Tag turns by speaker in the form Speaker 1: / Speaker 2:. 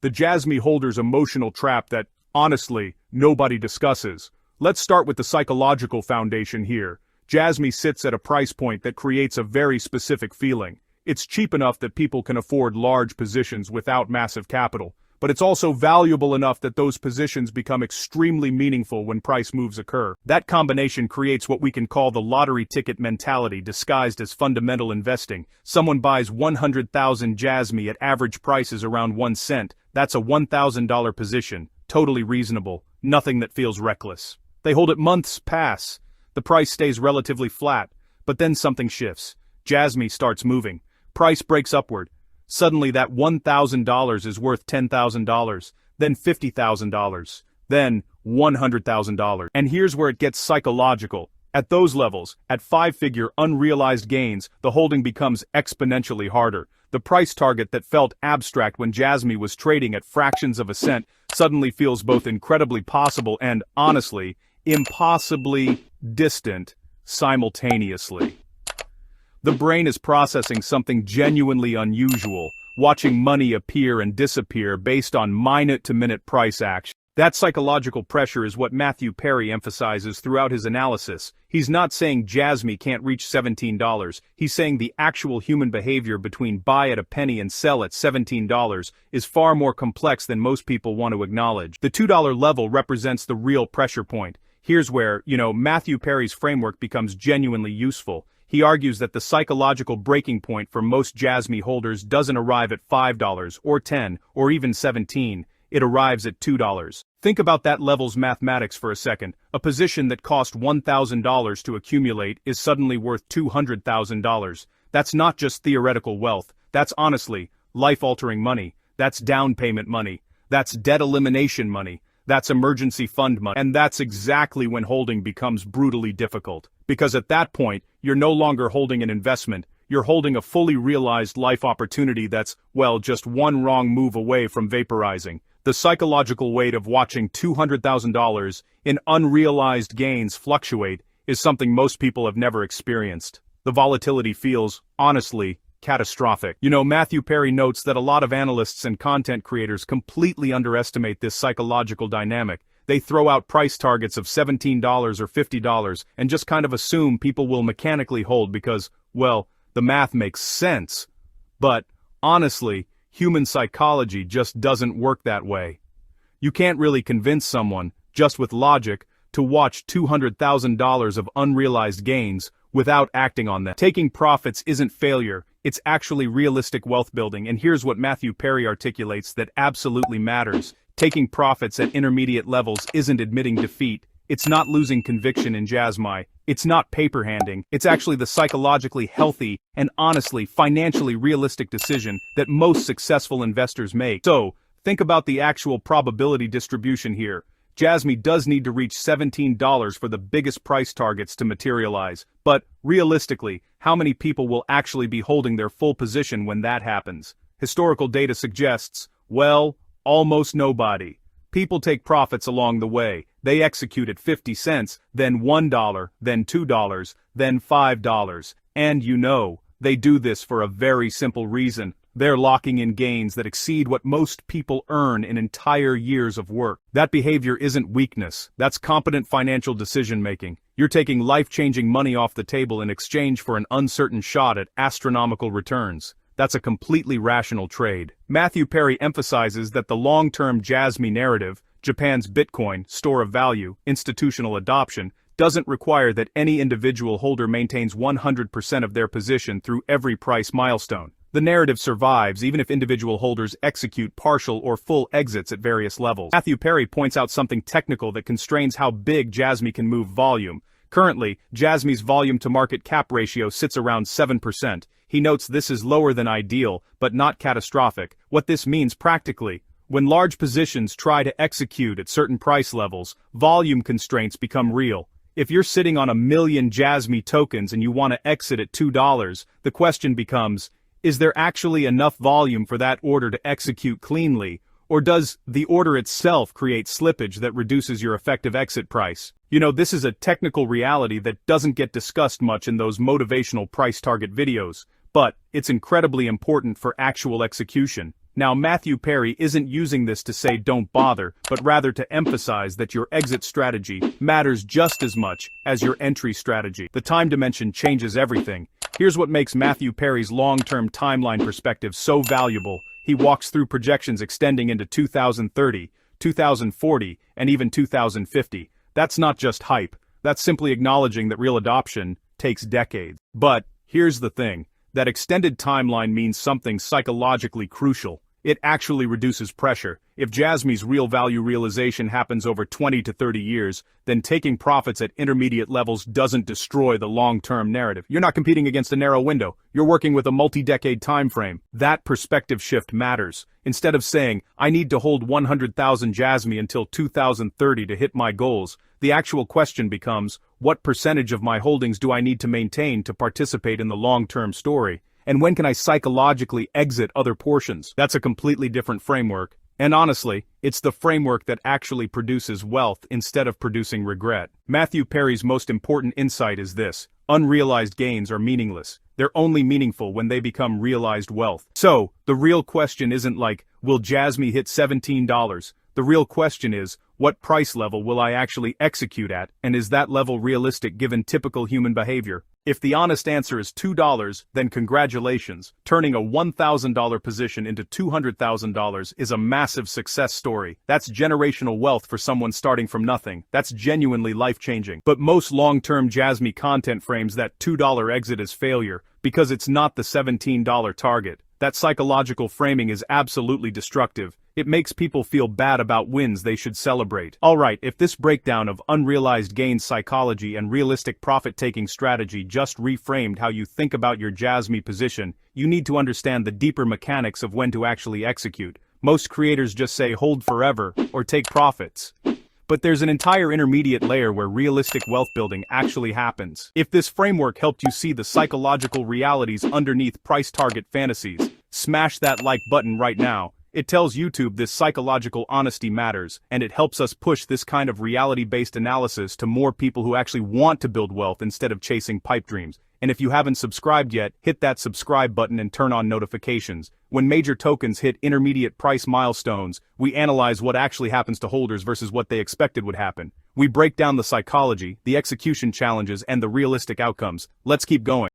Speaker 1: the Jasmy holder's emotional trap that, honestly, nobody discusses. Let's start with the psychological foundation here. Jasmy sits at a price point that creates a very specific feeling. It's cheap enough that people can afford large positions without massive capital, but it's also valuable enough that those positions become extremely meaningful when price moves occur. That combination creates what we can call the lottery ticket mentality disguised as fundamental investing. Someone buys 100,000 Jasmy at average prices around 1 cent. That's a $1,000 position. Totally reasonable. Nothing that feels reckless. They hold it, months pass. The price stays relatively flat, but then something shifts. Jasmy starts moving. Price breaks upward. Suddenly that $1,000 is worth $10,000, then $50,000, then $100,000. And here's where it gets psychological. At those levels, at 5-figure unrealized gains, the holding becomes exponentially harder. The price target that felt abstract when Jasmy was trading at fractions of a cent suddenly feels both incredibly possible and, honestly, impossibly distant simultaneously. The brain is processing something genuinely unusual, watching money appear and disappear based on minute-to-minute price action. That psychological pressure is what Matthew Perry emphasizes throughout his analysis. He's not saying Jasmy can't reach $17, he's saying the actual human behavior between buy at a penny and sell at $17 is far more complex than most people want to acknowledge. The $2 level represents the real pressure point. Here's where, Matthew Perry's framework becomes genuinely useful. He argues that the psychological breaking point for most Jasmy holders doesn't arrive at $5 or $10 or even $17, it arrives at $2. Think about that level's mathematics for a second. A position that cost $1,000 to accumulate is suddenly worth $200,000. That's not just theoretical wealth, that's honestly life-altering money. That's down payment money. That's debt elimination money. That's emergency fund money. And that's exactly when holding becomes brutally difficult. Because at that point, you're no longer holding an investment, you're holding a fully realized life opportunity that's, just one wrong move away from vaporizing. The psychological weight of watching $200,000 in unrealized gains fluctuate is something most people have never experienced. The volatility feels, honestly, catastrophic. Matthew Perry notes that a lot of analysts and content creators completely underestimate this psychological dynamic. They throw out price targets of $17 or $50 and just kind of assume people will mechanically hold because, the math makes sense. But, honestly, human psychology just doesn't work that way. You can't really convince someone, just with logic, to watch $200,000 of unrealized gains without acting on them. Taking profits isn't failure, it's actually realistic wealth building, and here's what Matthew Perry articulates that absolutely matters. Taking profits at intermediate levels isn't admitting defeat, it's not losing conviction in Jasmy, it's not paper handing, it's actually the psychologically healthy and honestly financially realistic decision that most successful investors make. So, think about the actual probability distribution here. Jasmy does need to reach $17 for the biggest price targets to materialize, but, realistically, how many people will actually be holding their full position when that happens? Historical data suggests, almost nobody. People take profits along the way. They execute at 50 cents, then $1, then $2, then $5. And they do this for a very simple reason. They're locking in gains that exceed what most people earn in entire years of work. That behavior isn't weakness, that's competent financial decision-making. You're taking life-changing money off the table in exchange for an uncertain shot at astronomical returns. That's a completely rational trade. Matthew Perry emphasizes that the long-term Jasmy narrative, Japan's Bitcoin, store of value, institutional adoption, doesn't require that any individual holder maintains 100% of their position through every price milestone. The narrative survives even if individual holders execute partial or full exits at various levels. Matthew Perry points out something technical that constrains how big Jasmy can move volume. Currently, Jasmy's volume to market cap ratio sits around 7%. He notes this is lower than ideal, but not catastrophic. What this means practically, when large positions try to execute at certain price levels, volume constraints become real. If you're sitting on 1 million Jasmy tokens and you want to exit at $2, the question becomes, is there actually enough volume for that order to execute cleanly, or does the order itself create slippage that reduces your effective exit price? This is a technical reality that doesn't get discussed much in those motivational price target videos, but it's incredibly important for actual execution. Now Matthew Perry isn't using this to say don't bother, but rather to emphasize that your exit strategy matters just as much as your entry strategy. The time dimension changes everything. Here's what makes Matthew Perry's long-term timeline perspective so valuable. He walks through projections extending into 2030, 2040, and even 2050. That's not just hype. That's simply acknowledging that real adoption takes decades. But here's the thing. That extended timeline means something psychologically crucial. It actually reduces pressure. If Jasmy's real value realization happens over 20 to 30 years, then taking profits at intermediate levels doesn't destroy the long-term narrative. You're not competing against a narrow window. You're working with a multi-decade time frame. That perspective shift matters. Instead of saying, I need to hold 100,000 Jasmy until 2030 to hit my goals, the actual question becomes, what percentage of my holdings do I need to maintain to participate in the long-term story? And when can I psychologically exit other portions? That's a completely different framework. And honestly, it's the framework that actually produces wealth instead of producing regret. Matthew Perry's most important insight is this: unrealized gains are meaningless. They're only meaningful when they become realized wealth. So, the real question isn't like, will Jasmy hit $17? The real question is, what price level will I actually execute at, and is that level realistic given typical human behavior? If the honest answer is $2, then congratulations. Turning a $1,000 position into $200,000 is a massive success story. That's generational wealth for someone starting from nothing. That's genuinely life-changing. But most long-term Jasmy content frames that $2 exit as failure because it's not the $17 target. That psychological framing is absolutely destructive. It makes people feel bad about wins they should celebrate. Alright, if this breakdown of unrealized gains psychology and realistic profit-taking strategy just reframed how you think about your Jasmy position, you need to understand the deeper mechanics of when to actually execute. Most creators just say hold forever, or take profits. But there's an entire intermediate layer where realistic wealth building actually happens. If this framework helped you see the psychological realities underneath price target fantasies, smash that like button right now. It tells YouTube this psychological honesty matters, and it helps us push this kind of reality-based analysis to more people who actually want to build wealth instead of chasing pipe dreams. And if you haven't subscribed yet, hit that subscribe button and turn on notifications. When major tokens hit intermediate price milestones, we analyze what actually happens to holders versus what they expected would happen. We break down the psychology, the execution challenges, and the realistic outcomes. Let's keep going.